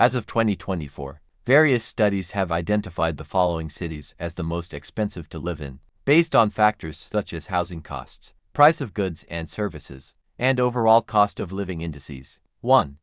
As of 2024, various studies have identified the following cities as the most expensive to live in, based on factors such as housing costs, price of goods and services, and overall cost of living indices. 1.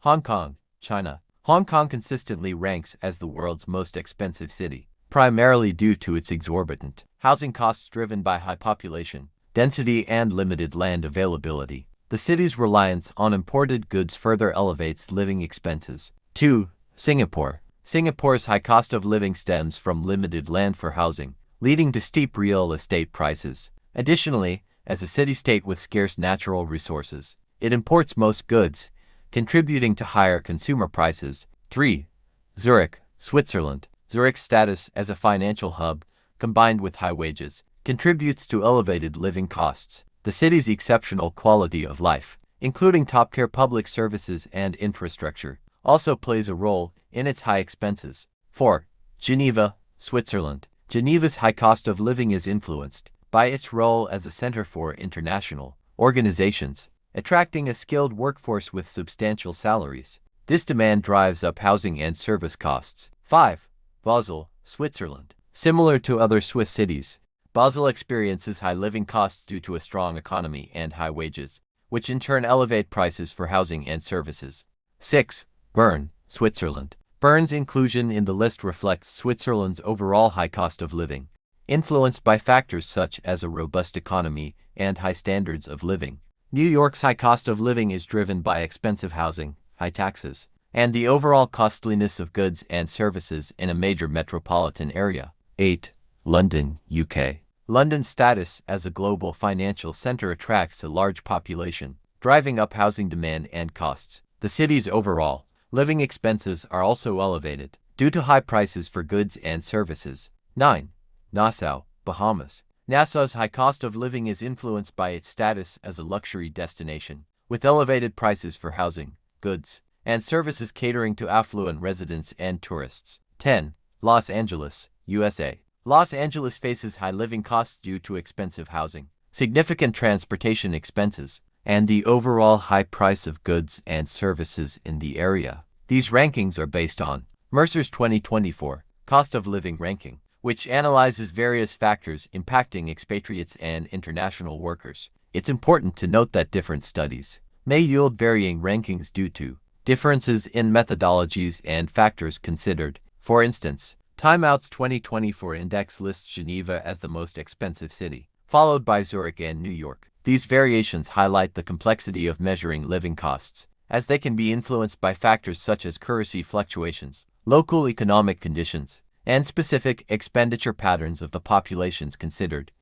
Hong Kong, China. Hong Kong consistently ranks as the world's most expensive city, primarily due to its exorbitant housing costs driven by high population density and limited land availability. The city's reliance on imported goods further elevates living expenses. 2. Singapore. Singapore's high cost of living stems from limited land for housing, leading to steep real estate prices. Additionally, as a city-state with scarce natural resources, it imports most goods, contributing to higher consumer prices. 3. Zurich, Switzerland. Zurich's status as a financial hub, combined with high wages, contributes to elevated living costs. The city's exceptional quality of life, including top-tier public services and infrastructure, also plays a role in its high expenses. 4. Geneva, Switzerland. Geneva's high cost of living is influenced by its role as a center for international organizations, attracting a skilled workforce with substantial salaries. This demand drives up housing and service costs. 5. Basel, Switzerland. Similar to other Swiss cities, Basel experiences high living costs due to a strong economy and high wages, which in turn elevate prices for housing and services. 6. Bern, Switzerland. Bern's inclusion in the list reflects Switzerland's overall high cost of living, influenced by factors such as a robust economy and high standards of living. New York's high cost of living is driven by expensive housing, high taxes, and the overall costliness of goods and services in a major metropolitan area. 8. London, UK. London's status as a global financial center attracts a large population, driving up housing demand and costs. The city's overall living expenses are also elevated due to high prices for goods and services. 9. Nassau, Bahamas. Nassau's high cost of living is influenced by its status as a luxury destination, with elevated prices for housing, goods, and services catering to affluent residents and tourists. 10. Los Angeles, USA. Los Angeles faces high living costs due to expensive housing, significant transportation expenses, and the overall high price of goods and services in the area. These rankings are based on Mercer's 2024 Cost of Living Ranking, which analyzes various factors impacting expatriates and international workers. It's important to note that different studies may yield varying rankings due to differences in methodologies and factors considered. For instance, Time Out's 2024 index lists Geneva as the most expensive city, followed by Zurich and New York. These variations highlight the complexity of measuring living costs, as they can be influenced by factors such as currency fluctuations, local economic conditions, and specific expenditure patterns of the populations considered.